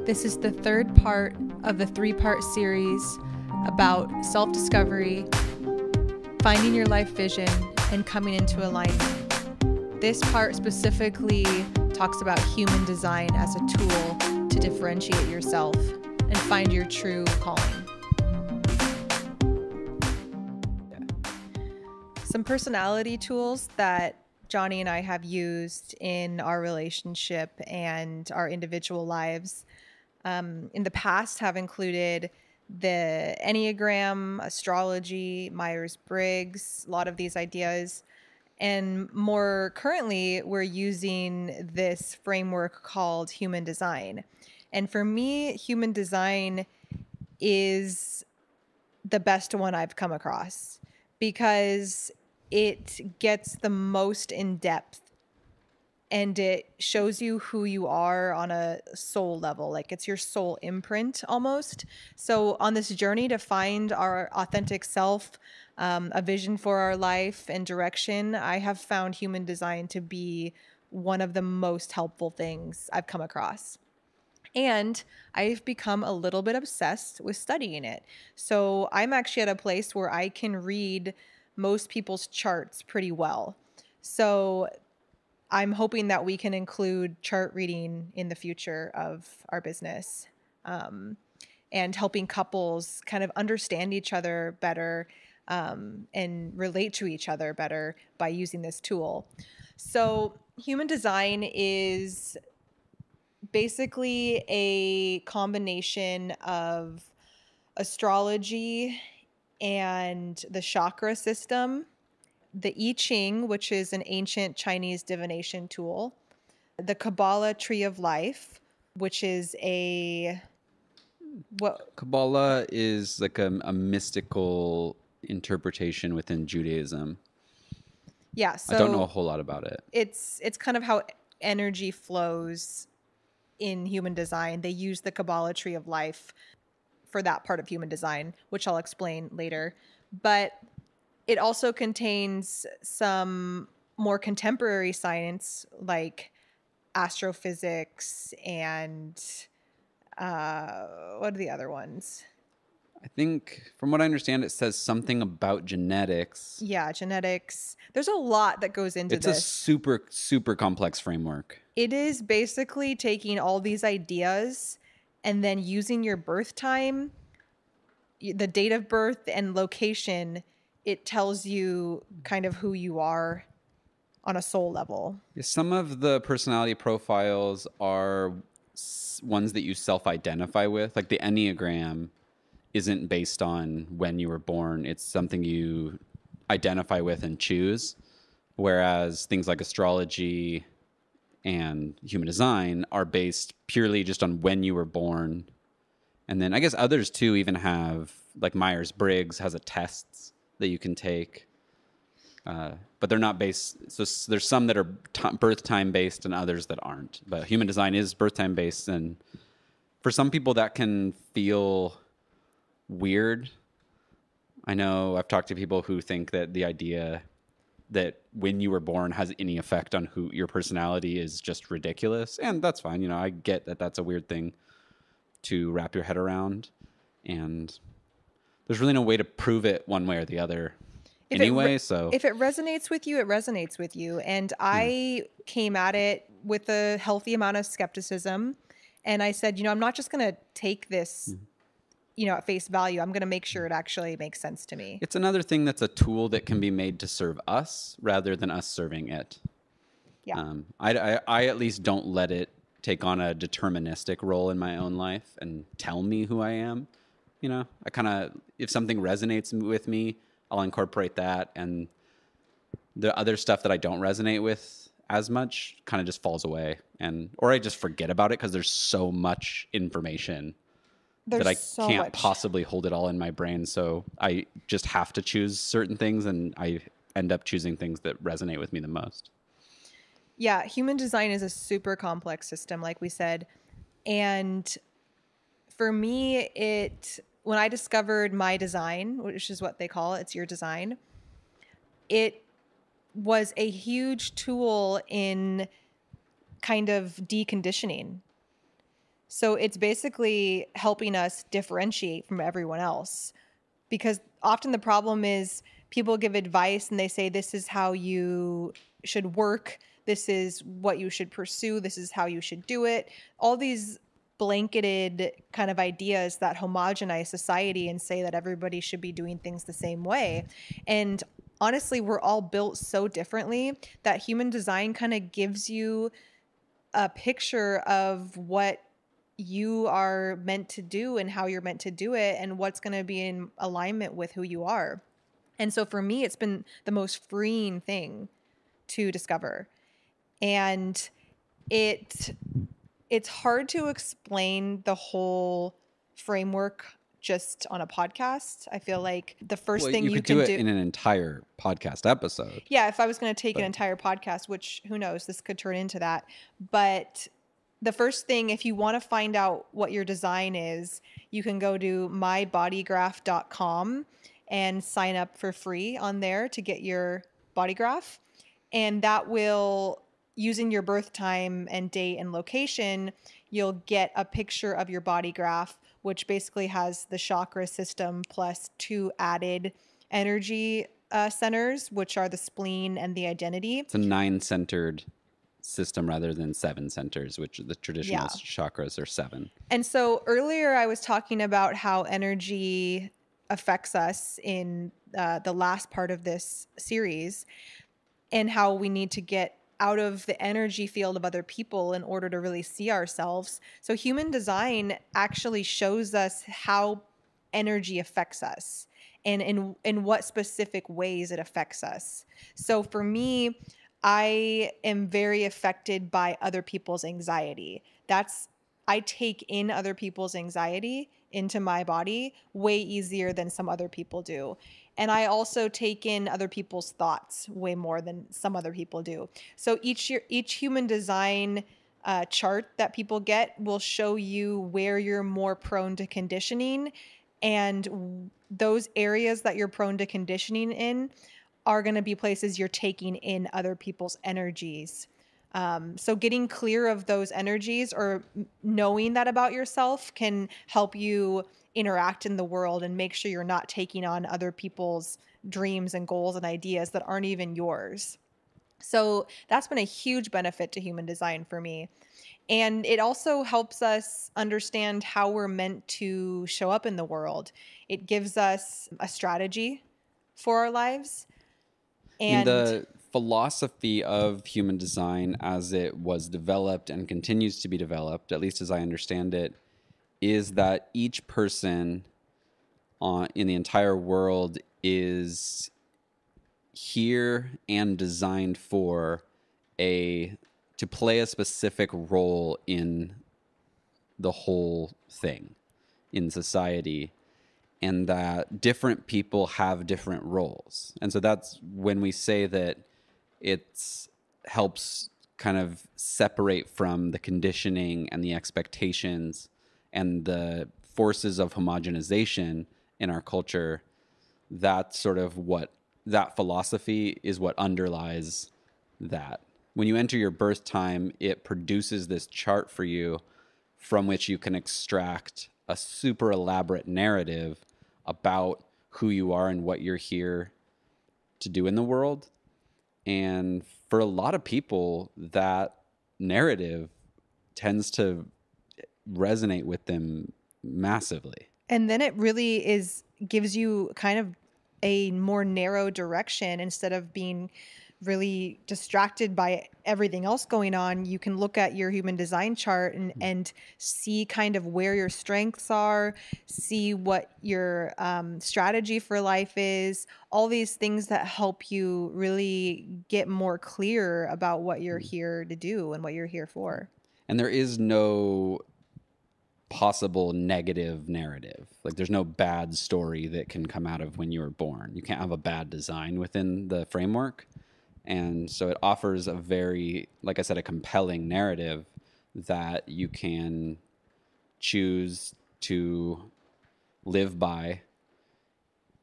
This is the third part of the three-part series about self-discovery, finding your life vision, and coming into alignment. This part specifically talks about human design as a tool to differentiate yourself and find your true calling. Some personality tools that Johnny and I have used in our relationship and our individual lives in the past have included the Enneagram, astrology, Myers-Briggs, a lot of these ideas. And more currently, we're using this framework called human design. And for me, human design is the best one I've come across because it gets the most in depth and it shows you who you are on a soul level. Like it's your soul imprint almost. So on this journey to find our authentic self, a vision for our life and direction, I have found human design to be one of the most helpful things I've come across. And I've become a little bit obsessed with studying it. So I'm actually at a place where I can read most people's charts pretty well. So I'm hoping that we can include chart reading in the future of our business, and helping couples kind of understand each other better and relate to each other better by using this tool. So human design is basically a combination of astrology and the chakra system, the I Ching, which is an ancient Chinese divination tool, the Kabbalah Tree of Life, which is Kabbalah is like a mystical interpretation within Judaism. Yeah, so I don't know a whole lot about it. It's kind of how energy flows in human design. They use the Kabbalah Tree of Life for that part of human design, which I'll explain later. But it also contains some more contemporary science like astrophysics and what are the other ones? I think, from what I understand, it says something about genetics. Yeah, genetics. There's a lot that goes into this. It's a super, super complex framework. It is basically taking all these ideas and then using your birth time, the date of birth and location. It tells you kind of who you are on a soul level. Some of the personality profiles are ones that you self-identify with. Like the Enneagram isn't based on when you were born. It's something you identify with and choose. Whereas things like astrology and human design are based purely just on when you were born. And then I guess others too even have, like Myers-Briggs has a test that you can take, but they're not based. So there's some that are birth time based and others that aren't. But human design is birth time based, and for some people that can feel weird. I know I've talked to people who think that the idea that when you were born has any effect on who your personality is just ridiculous, and that's fine. You know, I get that that's a weird thing to wrap your head around, and there's really no way to prove it one way or the other anyway. So if it resonates with you, it resonates with you. And I came at it with a healthy amount of skepticism. And I said, I'm not just going to take this, at face value. I'm going to make sure it actually makes sense to me. It's another thing that's a tool that can be made to serve us rather than us serving it. Yeah. I at least don't let it take on a deterministic role in my own life and tell me who I am. I kind of, if something resonates with me, I'll incorporate that. And the other stuff that I don't resonate with as much kind of just falls away. Or I just forget about it because there's so much information that I can't possibly hold it all in my brain. So I just have to choose certain things, and I end up choosing things that resonate with me the most. Yeah, human design is a super complex system, like we said. And for me, when I discovered my design, which is what they call it, it's your design, it was a huge tool in kind of deconditioning. So it's basically helping us differentiate from everyone else, because often the problem is people give advice and they say, this is how you should work. This is what you should pursue. This is how you should do it. All these blanketed kind of ideas that homogenize society and say that everybody should be doing things the same way. And honestly, we're all built so differently that human design kind of gives you a picture of what you are meant to do and how you're meant to do it and what's going to be in alignment with who you are. And so for me, it's been the most freeing thing to discover. And it's hard to explain the whole framework just on a podcast. I feel like the first thing you could can do it in an entire podcast episode. Yeah, if I was going to take an entire podcast, which who knows, this could turn into that. But the first thing, if you want to find out what your design is, you can go to mybodygraph.com and sign up for free on there to get your body graph. And that will, using your birth time and date and location, you'll get a picture of your body graph, which basically has the chakra system plus 2 added energy centers, which are the spleen and the identity. It's a 9-centered system rather than 7 centers, which the traditional chakras are 7. And so earlier I was talking about how energy affects us in the last part of this series, and how we need to get out of the energy field of other people in order to really see ourselves. So human design actually shows us how energy affects us and in what specific ways it affects us. So for me, I am very affected by other people's anxiety. I take in other people's anxiety into my body way easier than some other people do. And I also take in other people's thoughts way more than some other people do. So each human design chart that people get will show you where you're more prone to conditioning, and those areas that you're prone to conditioning in are going to be places you're taking in other people's energies. So getting clear of those energies or knowing that about yourself can help you interact in the world and make sure you're not taking on other people's dreams and goals and ideas that aren't even yours. So that's been a huge benefit to human design for me. And it also helps us understand how we're meant to show up in the world. It gives us a strategy for our lives. And in the philosophy of human design as it was developed and continues to be developed, at least as I understand it, is that each person in the entire world is here and designed to play a specific role in the whole thing in society, and that different people have different roles. And so that's when we say that it helps kind of separate from the conditioning and the expectations and the forces of homogenization in our culture. That's sort of what that philosophy is, what underlies that. When you enter your birth time, it produces this chart for you from which you can extract a super elaborate narrative about who you are and what you're here to do in the world. And for a lot of people, that narrative tends to resonate with them massively. And then it really gives you kind of a more narrow direction. Instead of being really distracted by everything else going on, you can look at your human design chart and see kind of where your strengths are, see what your strategy for life is, all these things that help you really get more clear about what you're here to do and what you're here for. And there is no possible negative narrative. Like there's no bad story that can come out of when you were born. You can't have a bad design within the framework. And so it offers a very, like I said, a compelling narrative that you can choose to live by,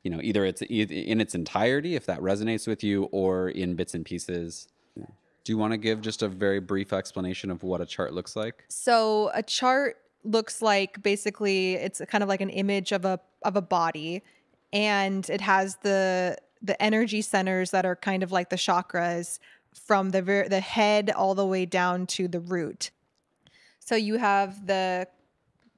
either it's in its entirety, if that resonates with you, or in bits and pieces. Do you want to give just a very brief explanation of what a chart looks like? So a chart looks like, basically it's kind of like an image of a body, and it has the energy centers that are kind of like the chakras from the head all the way down to the root. So you have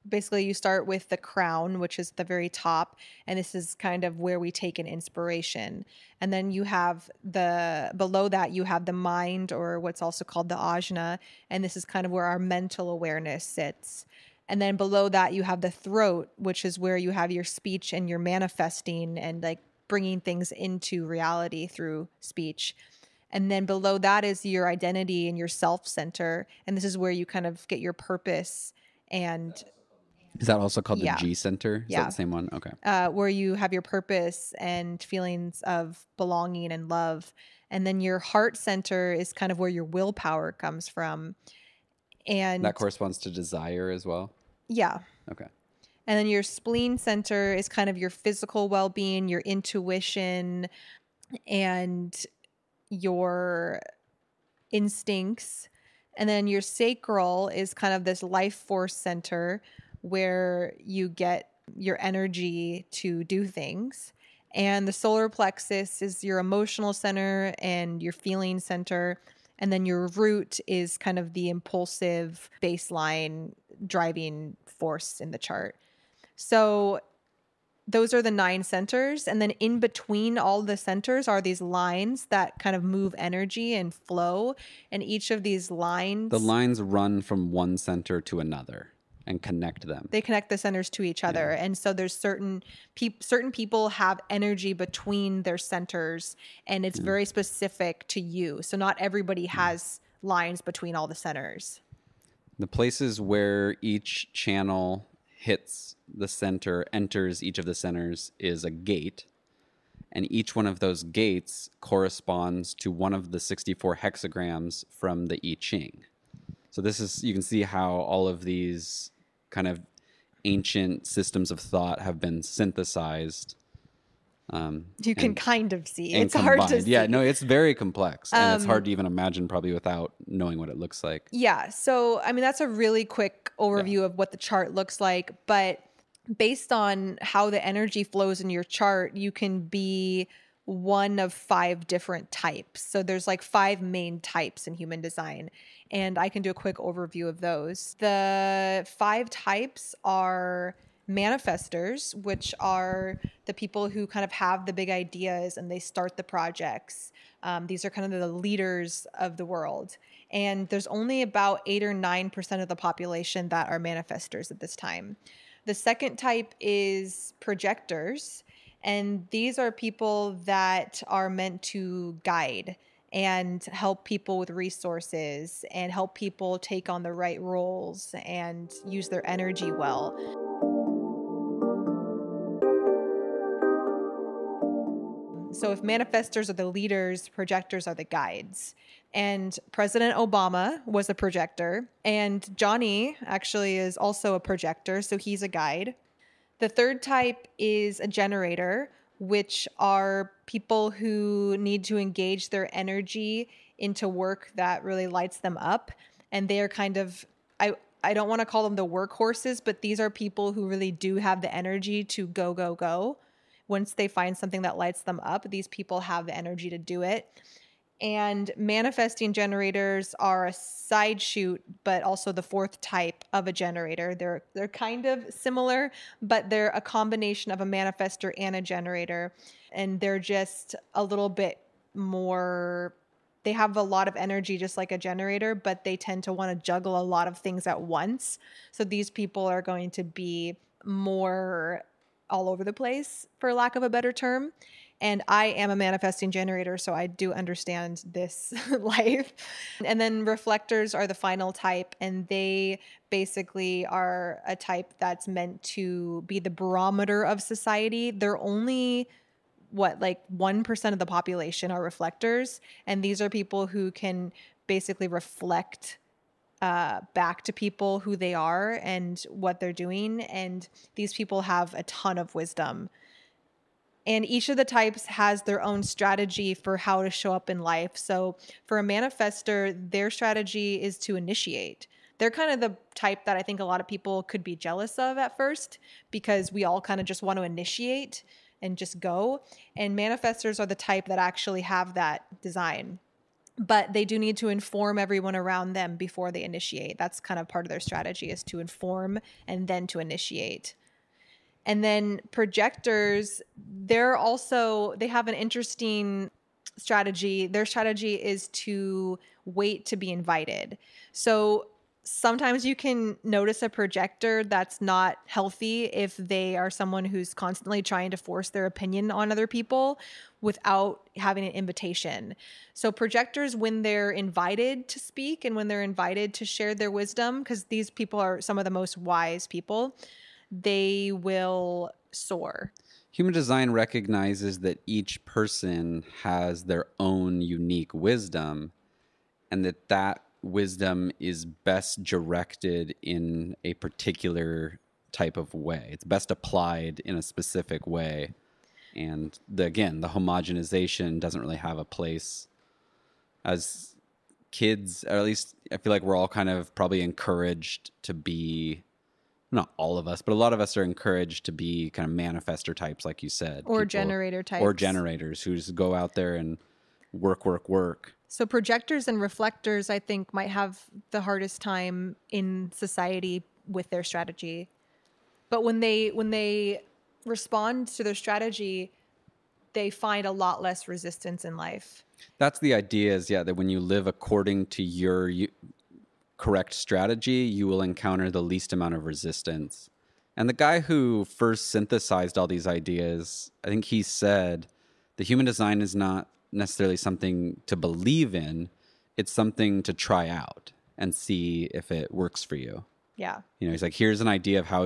basically you start with the crown, which is the very top, and this is kind of where we take an inspiration. And then you have below that you have the mind, or what's also called the ajna, and this is kind of where our mental awareness sits. And then below that you have the throat, which is where you have your speech and your manifesting and like bringing things into reality through speech. And then below that is your identity and your self center, and this is where you kind of get your purpose. And Is that also called the yeah. G center? Is that Yeah. the same one? Okay. Where you have your purpose and feelings of belonging and love. And then your heart center is kind of where your willpower comes from. And That corresponds to desire as well? yeah. Okay. And then your spleen center is kind of your physical well-being, your intuition, and your instincts. And then your sacral is kind of this life force center where you get your energy to do things. And the solar plexus is your emotional center and your feeling center. And then your root is kind of the impulsive baseline driving force in the chart. So those are the 9 centers. And then in between all the centers are these lines that kind of move energy and flow. And each of these lines, The lines run from one center to another and connect them. they connect the centers to each other. And so there's certain people have energy between their centers, and it's very specific to you. So not everybody has lines between all the centers. The places where each channel hits the center, enters each of the centers, is a gate. And each one of those gates corresponds to one of the 64 hexagrams from the I Ching. So this is, you can see how all of these kind of ancient systems of thought have been synthesized. You can kind of see. And It's hard to combined. see. Yeah, no, it's very complex. And it's hard to even imagine probably without knowing what it looks like. Yeah. So, I mean, that's a really quick overview of what the chart looks like. But based on how the energy flows in your chart, you can be one of 5 different types. So there's like 5 main types in human design. And I can do a quick overview of those. The 5 types are manifestors, which are the people who kind of have the big ideas and they start the projects. These are kind of the leaders of the world. And there's only about 8 or 9% of the population that are manifestors at this time. The second type is projectors. And these are people that are meant to guide and help people with resources and help people take on the right roles and use their energy well. So if manifestors are the leaders, projectors are the guides. And President Obama was a projector, and Johnny actually is also a projector, so he's a guide. The third type is a generator, which are people who need to engage their energy into work that really lights them up. And they are kind of, I don't want to call them the workhorses, but these are people who really do have the energy to go, go, go. Once they find something that lights them up, these people have the energy to do it. And manifesting generators are a side shoot, but also the 4th type of a generator. They're kind of similar, but they're a combination of a manifestor and a generator. And they're just a little bit more, they have a lot of energy just like a generator, but they tend to want to juggle a lot of things at once. So these people are going to be more all over the place, for lack of a better term. And I am a manifesting generator, so I do understand this life. And then reflectors are the final type, and they basically are a type that's meant to be the barometer of society. They're only, like 1% of the population are reflectors. And these are people who can basically reflect back to people who they are and what they're doing. And these people have a ton of wisdom. And each of the types has their own strategy for how to show up in life. So for a manifestor, their strategy is to initiate. They're kind of the type that I think a lot of people could be jealous of at first, because we all kind of just want to initiate and just go. And manifestors are the type that actually have that design, but they do need to inform everyone around them before they initiate. That's kind of part of their strategy, is to inform and then to initiate. And then projectors, they have an interesting strategy. Their strategy is to wait to be invited. So sometimes you can notice a projector that's not healthy if they are someone who's constantly trying to force their opinion on other people without having an invitation. So projectors, when they're invited to speak and when they're invited to share their wisdom, because these people are some of the most wise people, they will soar. Human design recognizes that each person has their own unique wisdom, and that wisdom is best directed in a particular type of way. It's best applied in a specific way. And again, the homogenization doesn't really have a place. As kids, or at least I feel like we're all kind of probably encouraged to be, not all of us, but a lot of us are encouraged to be kind of manifestor types, like you said. Or generator types. Or generators who just go out there and work. So projectors and reflectors, I think, might have the hardest time in society with their strategy. But when they respond to their strategy, they find a lot less resistance in life. That's the idea, is that when you live according to your correct strategy, you will encounter the least amount of resistance. And the guy who first synthesized all these ideas, I think he said, the human design is not necessarily something to believe in. It's something to try out and see if it works for you. Yeah. He's like, here's an idea of how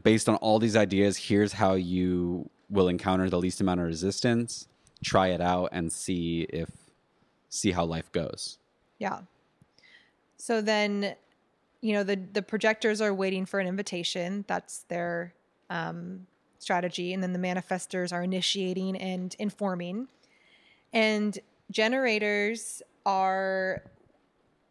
based on all these ideas, here's how you will encounter the least amount of resistance. Try it out and see how life goes. Yeah. So then, the projectors are waiting for an invitation. That's their strategy. And then the manifestors are initiating and informing. And generators are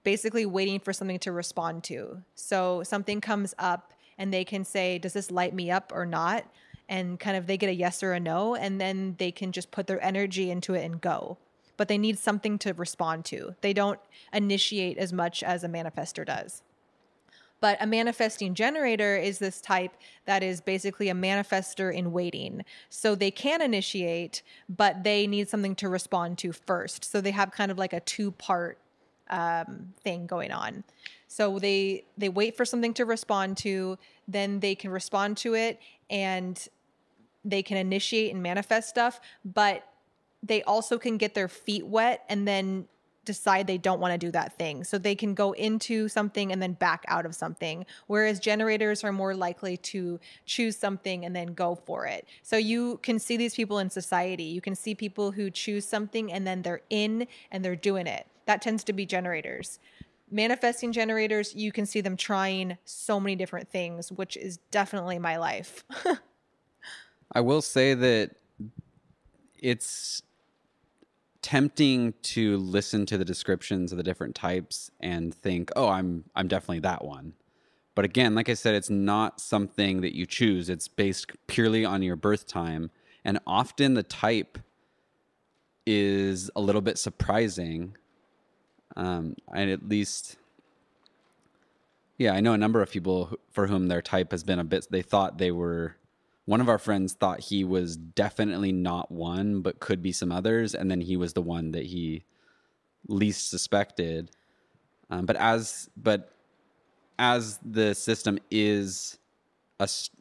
basically waiting for something to respond to. So something comes up and they can say, does this light me up or not? And kind of they get a yes or a no, and then they can just put their energy into it and go. But they need something to respond to. They don't initiate as much as a manifestor does. But a manifesting generator is this type that is basically a manifestor in waiting. So they can initiate, but they need something to respond to first. So they have kind of like a two-part thing going on. So they wait for something to respond to, then they can respond to it, and they can initiate and manifest stuff, but they also can get their feet wet and then decide they don't want to do that thing. So they can go into something and then back out of something, whereas generators are more likely to choose something and then go for it. So you can see these people in society. You can see people who choose something and then they're in and they're doing it. That tends to be generators. Manifesting generators, you can see them trying so many different things, which is definitely my life. I will say that it's tempting to listen to the descriptions of the different types and think, oh, I'm definitely that one. But again, like I said, it's not something that you choose. It's based purely on your birth time. And often the type is a little bit surprising. And at least, I know a number of people for whom their type has been they thought they were, one of our friends thought he was definitely not one, but could be some others. And then he was the one that he least suspected. But as the system is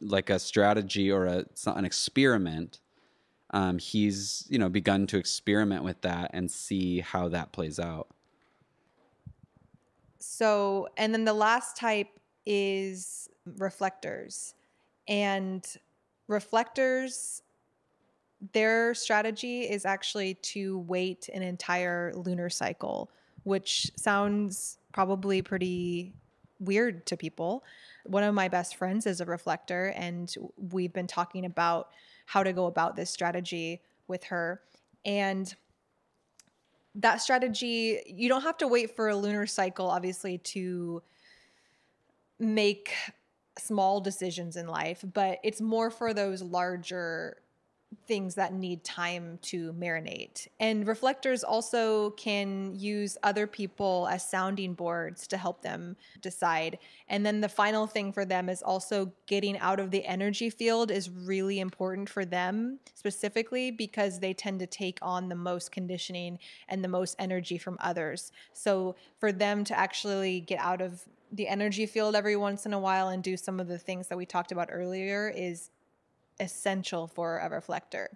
like a strategy or an experiment, he's, begun to experiment with that and see how that plays out. So, and then the last type is reflectors. And reflectors, their strategy is actually to wait an entire lunar cycle, which sounds probably pretty weird to people. One of my best friends is a reflector, and we've been talking about how to go about this strategy with her. And that strategy, you don't have to wait for a lunar cycle, obviously, to make small decisions in life, but it's more for those larger things that need time to marinate. And reflectors also can use other people as sounding boards to help them decide. And then the final thing for them is also getting out of the energy field is really important for them specifically, because they tend to take on the most conditioning and the most energy from others. So for them to actually get out of the energy field every once in a while and do some of the things that we talked about earlier is essential for a reflector.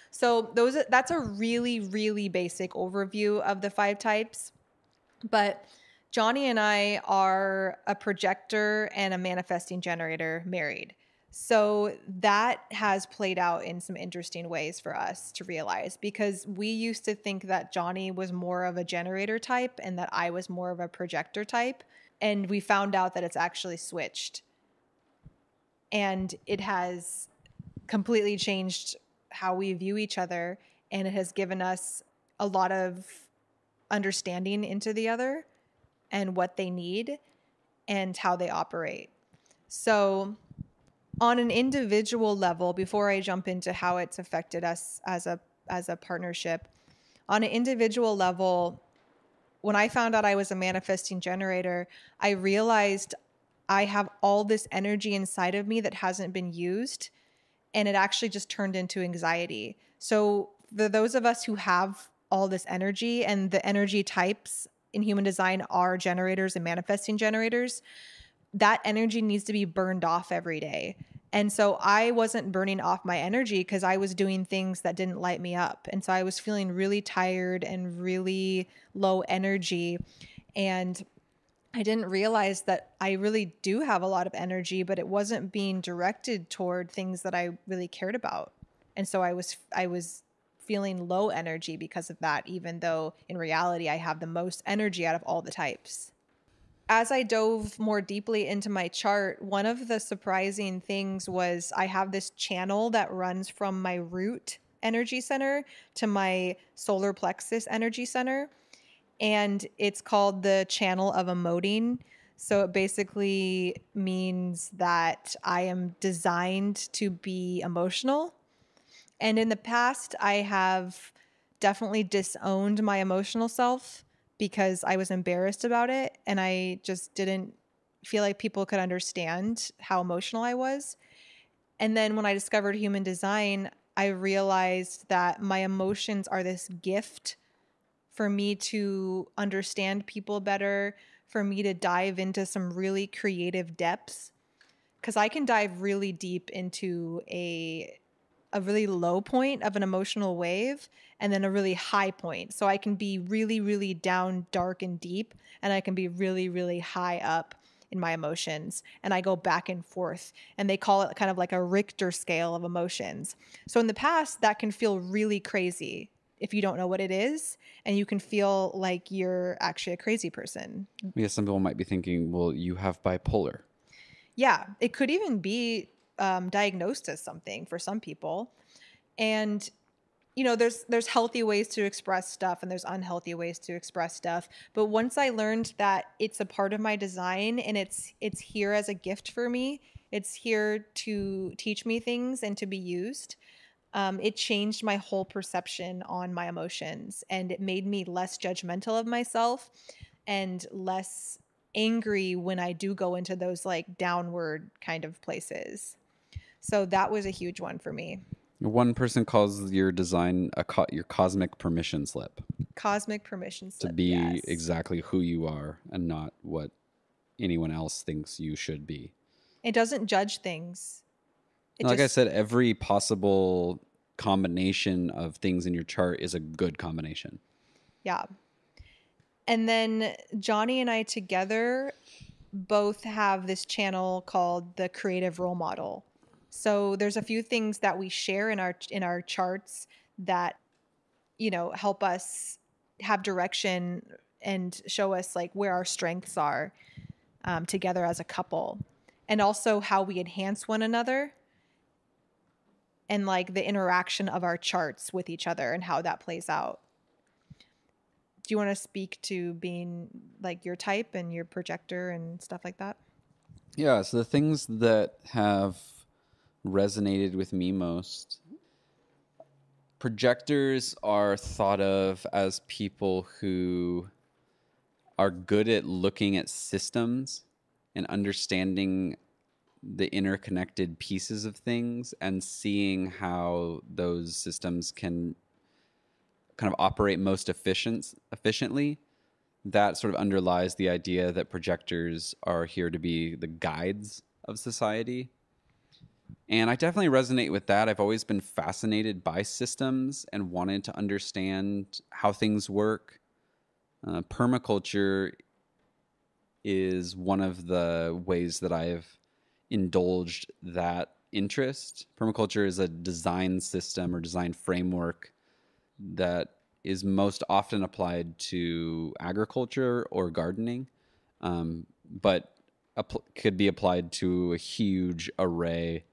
So that's a really, really basic overview of the 5 types. But Johnny and I are a projector and a manifesting generator married. So that has played out in some interesting ways for us to realize, because we used to think that Johnny was more of a generator type and that I was more of a projector type. And we found out that it's actually switched. And it has completely changed how we view each other, and it has given us a lot of understanding into the other and what they need and how they operate. So on an individual level, before I jump into how it's affected us as a partnership, on an individual level, when I found out I was a manifesting generator, I realized I have all this energy inside of me that hasn't been used, and it actually just turned into anxiety. So for those of us who have all this energy, and the energy types in human design are generators and manifesting generators, that energy needs to be burned off every day. And so I wasn't burning off my energy because I was doing things that didn't light me up. And so I was feeling really tired and really low energy. And I didn't realize that I really do have a lot of energy, but it wasn't being directed toward things that I really cared about. And so I was feeling low energy because of that, even though in reality I have the most energy out of all the types. As I dove more deeply into my chart, one of the surprising things was I have this channel that runs from my root energy center to my solar plexus energy center. And it's called the channel of emoting. So it basically means that I am designed to be emotional. And in the past, I have definitely disowned my emotional self because I was embarrassed about it. And I just didn't feel like people could understand how emotional I was. And then when I discovered human design, I realized that my emotions are this gift for me to understand people better, for me to dive into some really creative depths. Because I can dive really deep into a really low point of an emotional wave and then a really high point. So I can be really, really down, dark, and deep, and I can be really, really high up in my emotions. And I go back and forth. And they call it kind of like a Richter scale of emotions. So in the past, that can feel really crazy if you don't know what it is, and you can feel like you're actually a crazy person. Yeah, some people might be thinking, well, you have bipolar. Yeah, it could even be diagnosed as something for some people. And there's healthy ways to express stuff and there's unhealthy ways to express stuff. But once I learned that it's a part of my design and it's here as a gift for me, it's here to teach me things and to be used. It changed my whole perception on my emotions, and it made me less judgmental of myself and less angry when I do go into those like downward kind of places. So that was a huge one for me. One person calls your design your cosmic permission slip. Cosmic permission slip. To be yes. exactly who you are and not what anyone else thinks you should be. It doesn't judge things. Like I said, every possible combination of things in your chart is a good combination. Yeah. And then Johnny and I together both have this channel called the Creative Role Model. So there's a few things that we share in our charts that, help us have direction and show us like where our strengths are together as a couple, and also how we enhance one another and like the interaction of our charts with each other and how that plays out. Do you want to speak to being like your type and your projector and stuff like that? Yeah, so the things that have resonated with me most, projectors are thought of as people who are good at looking at systems and understanding the interconnected pieces of things and seeing how those systems can kind of operate most efficiently. That sort of underlies the idea that projectors are here to be the guides of society. And I definitely resonate with that. I've always been fascinated by systems and wanted to understand how things work. Permaculture is one of the ways that I've indulged that interest. Permaculture is a design system or design framework that is most often applied to agriculture or gardening, but could be applied to a huge array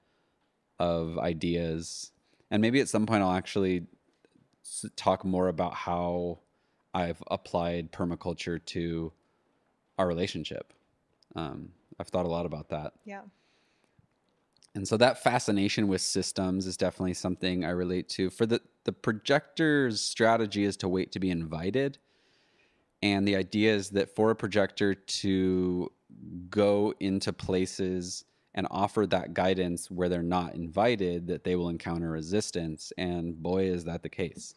of ideas. And maybe at some point I'll actually talk more about how I've applied permaculture to our relationship. I've thought a lot about that. Yeah. And so that fascination with systems is definitely something I relate to. For the projector's strategy is to wait to be invited. And the idea is that for a projector to go into places and offer that guidance where they're not invited, that they will encounter resistance. And boy, is that the case.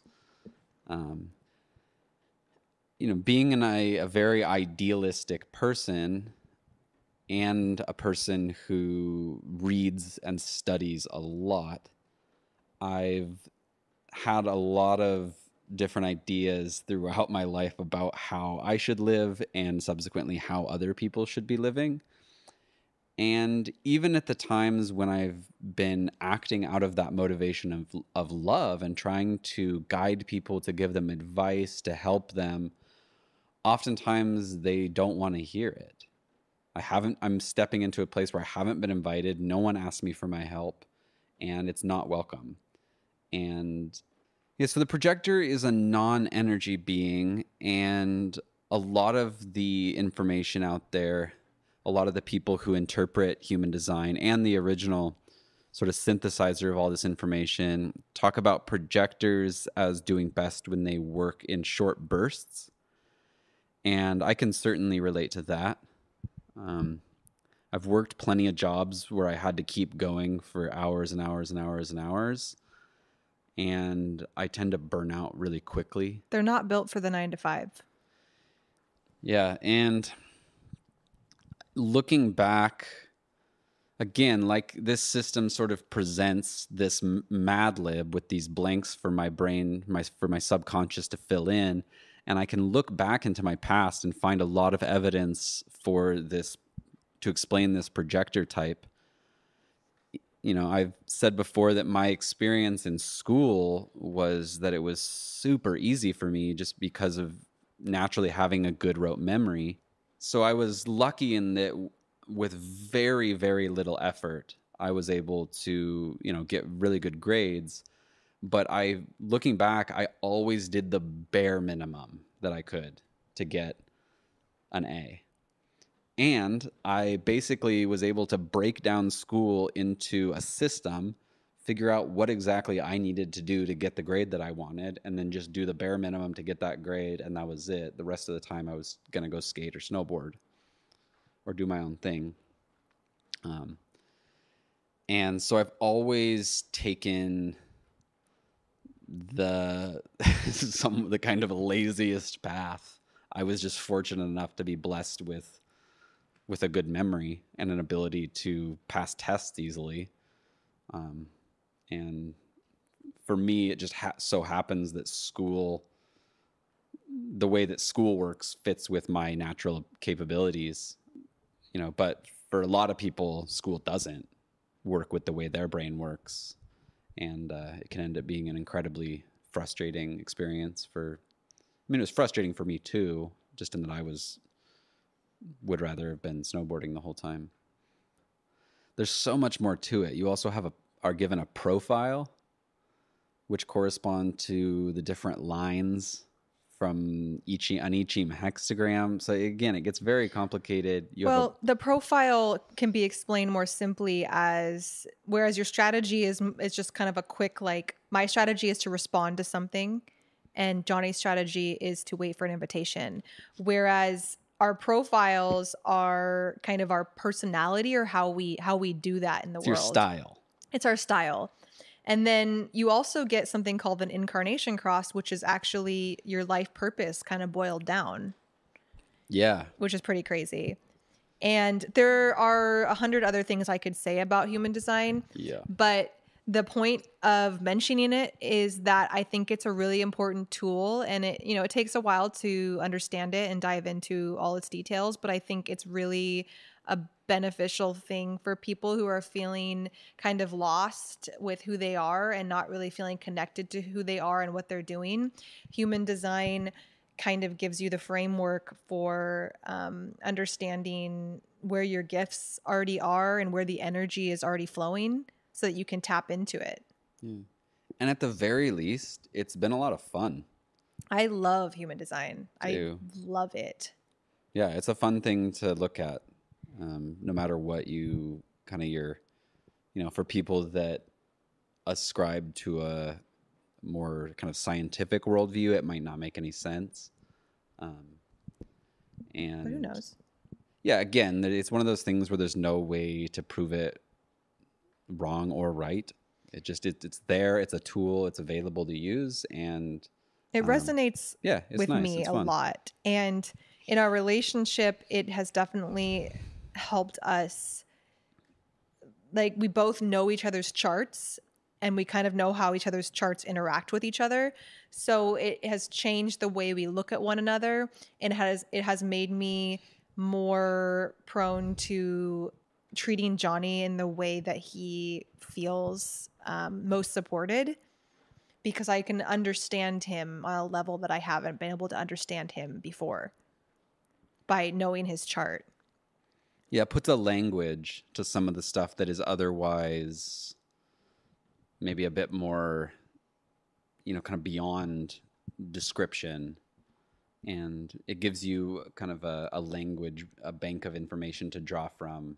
Being a very idealistic person and a person who reads and studies a lot, I've had a lot of different ideas throughout my life about how I should live and subsequently how other people should be living. And even at the times when I've been acting out of that motivation of love and trying to guide people, to give them advice, to help them, oftentimes they don't want to hear it. I'm stepping into a place where I haven't been invited. No one asked me for my help, and it's not welcome. And yeah, so the projector is a non-energy being, and a lot of the information out there, a lot of the people who interpret human design and the original sort of synthesizer of all this information talk about projectors as doing best when they work in short bursts. And I can certainly relate to that. I've worked plenty of jobs where I had to keep going for hours and hours and hours and hours. And I tend to burn out really quickly. They're not built for the 9 to 5. Yeah. And looking back, again, like this system sort of presents this Mad Lib with these blanks for my brain, for my subconscious to fill in. And I can look back into my past and find a lot of evidence for this, to explain this projector type. I've said before that my experience in school was that it was super easy for me just because of naturally having a good rote memory. So I was lucky in that with very, very little effort, I was able to, get really good grades. But looking back, I always did the bare minimum that I could to get an A. And I basically was able to break down school into a system, figure out what exactly I needed to do to get the grade that I wanted, and then just do the bare minimum to get that grade, and that was it. The rest of the time I was going to go skate or snowboard or do my own thing. And so I've always taken the kind of laziest path. I was just fortunate enough to be blessed with a good memory and an ability to pass tests easily. And for me, it just so happens that the way that school works fits with my natural capabilities, but for a lot of people, school doesn't work with the way their brain works. And it can end up being an incredibly frustrating experience it was frustrating for me too, just in that I would rather have been snowboarding the whole time. There's so much more to it. You also are given a profile, which correspond to the different lines from an Ichim hexagram. So again, it gets very complicated. Well, the profile can be explained more simply as, whereas your strategy is just kind of a quick, like, my strategy is to respond to something, and Johnny's strategy is to wait for an invitation. Whereas our profiles are kind of our personality, or how we do that in the world. Your style. It's our style. And then you also get something called an incarnation cross, which is actually your life purpose kind of boiled down. Yeah. Which is pretty crazy. And there are 100 other things I could say about human design. Yeah. But the point of mentioning it is that I think it's a really important tool, and it takes a while to understand it and dive into all its details, but I think it's really a beneficial thing for people who are feeling kind of lost with who they are and not really feeling connected to who they are and what they're doing. Human design kind of gives you the framework for understanding where your gifts already are and where the energy is already flowing, so that you can tap into it. Yeah. And at the very least, it's been a lot of fun. I love human design. Too. I love it. Yeah, it's a fun thing to look at. No matter what for people that ascribe to a more kind of scientific worldview, it might not make any sense. But who knows? Yeah, again, it's one of those things where there's no way to prove it wrong or right. It's there. It's a tool. It's available to use, and it resonates with nice. me it's a fun. lot. And in our relationship, it has definitely helped us. Like, we both know each other's charts, and we kind of know how each other's charts interact with each other. So it has changed the way we look at one another, and it has made me more prone to treating Johnny in the way that he feels most supported, because I can understand him on a level that I haven't been able to understand him before by knowing his chart. Yeah, it puts a language to some of the stuff that is otherwise maybe a bit more, kind of beyond description. And it gives you kind of a language, a bank of information to draw from.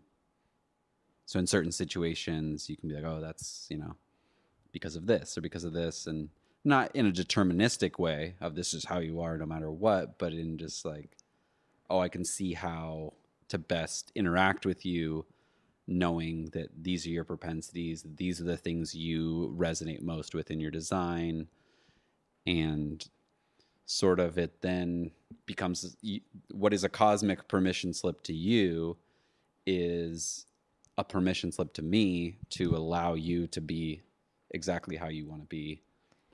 So in certain situations, you can be like, oh, that's, because of this or because of this. And not in a deterministic way of this is how you are no matter what, but in just like, oh, I can see how to best interact with you, knowing that these are your propensities, these are the things you resonate most with in your design. And sort of it then becomes what is a cosmic permission slip to you is a permission slip to me to allow you to be exactly how you want to be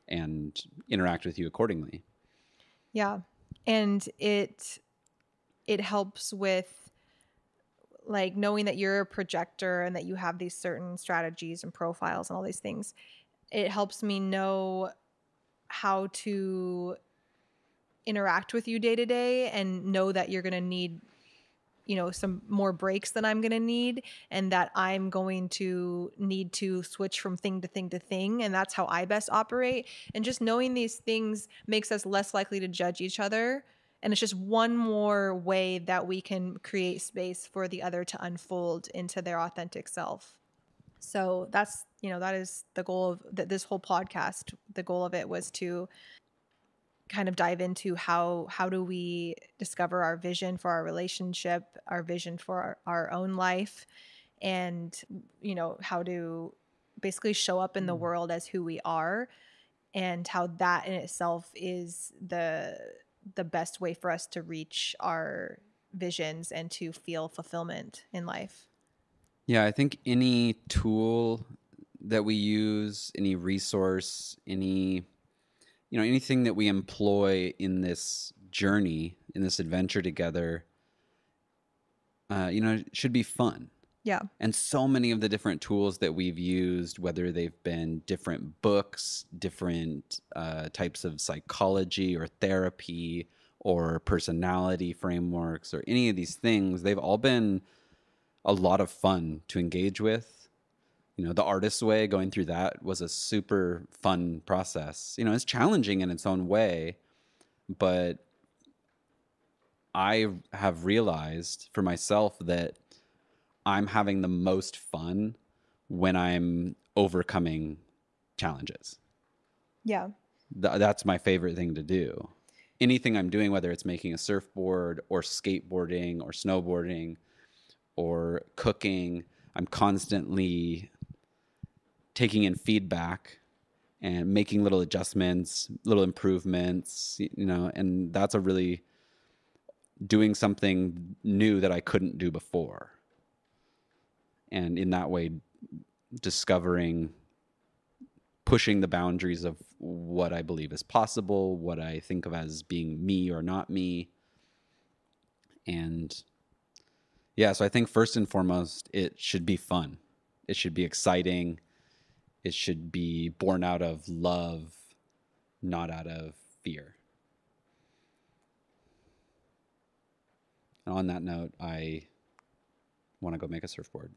and interact with you accordingly. Yeah. And it helps with, like, knowing that you're a projector and that you have these certain strategies and profiles and all these things. It helps me know how to interact with you day to day, and know that you're going to need some more breaks than I'm going to need, and that I'm going to need to switch from thing to thing to thing. And that's how I best operate. And just knowing these things makes us less likely to judge each other. And it's just one more way that we can create space for the other to unfold into their authentic self. So that's, that is the goal of this whole podcast. The goal of it was to kind of dive into how do we discover our vision for our relationship, our vision for our own life, and how to basically show up in the world as who we are, and how that in itself is the best way for us to reach our visions and to feel fulfillment in life. Yeah, I think any tool that we use, any resource, anything that we employ in this journey, in this adventure together, should be fun. Yeah. And so many of the different tools that we've used, whether they've been different books, different types of psychology or therapy or personality frameworks or any of these things, they've all been a lot of fun to engage with. The Artist's Way, going through that was a super fun process. It's challenging in its own way, but I have realized for myself that I'm having the most fun when I'm overcoming challenges. Yeah. That's my favorite thing to do. Anything I'm doing, whether it's making a surfboard or skateboarding or snowboarding or cooking, I'm constantly taking in feedback and making little adjustments, little improvements, and that's a really doing something new that I couldn't do before. And in that way, discovering, pushing the boundaries of what I believe is possible, what I think of as being me or not me. And yeah, so I think first and foremost, it should be fun. It should be exciting. It should be born out of love, not out of fear. And on that note, I want to go make a surfboard.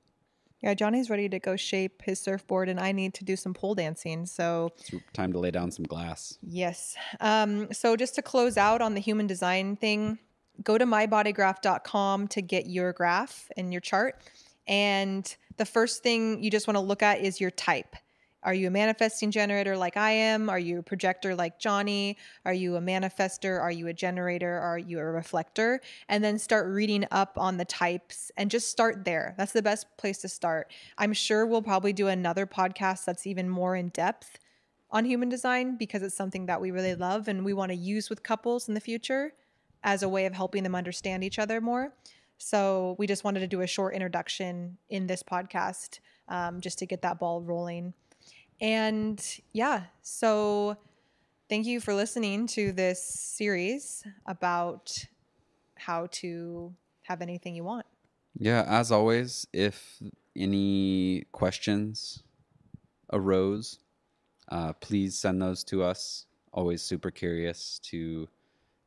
Yeah, Johnny's ready to go shape his surfboard, and I need to do some pole dancing. So It's time to lay down some glass. yes. So just to close out on the human design thing, go to mybodygraph.com to get your graph and your chart. And the first thing you just want to look at is your type. Are you a manifesting generator like I am? Are you a projector like Johnny? Are you a manifester? Are you a generator? Are you a reflector? And then start reading up on the types and just start there. That's the best place to start. I'm sure we'll probably do another podcast that's even more in depth on human design because it's something that we really love and we want to use with couples in the future as a way of helping them understand each other more. So we just wanted to do a short introduction in this podcast just to get that ball rolling. And yeah, so thank you for listening to this series about how to have anything you want. Yeah, as always, if any questions arose, please send those to us. Always super curious to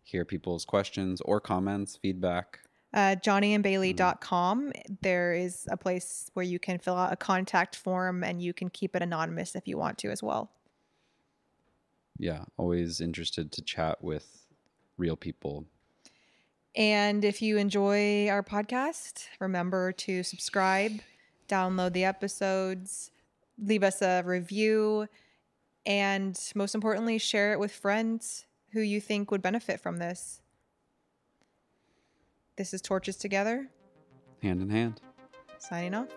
hear people's questions or comments, feedback. JohnnyandBailey.com. There is a place where you can fill out a contact form and you can keep it anonymous if you want to as well. Yeah, always interested to chat with real people. And if you enjoy our podcast, remember to subscribe, download the episodes, leave us a review, and most importantly, share it with friends who you think would benefit from this. This is Torches Together. Hand in hand. Signing off.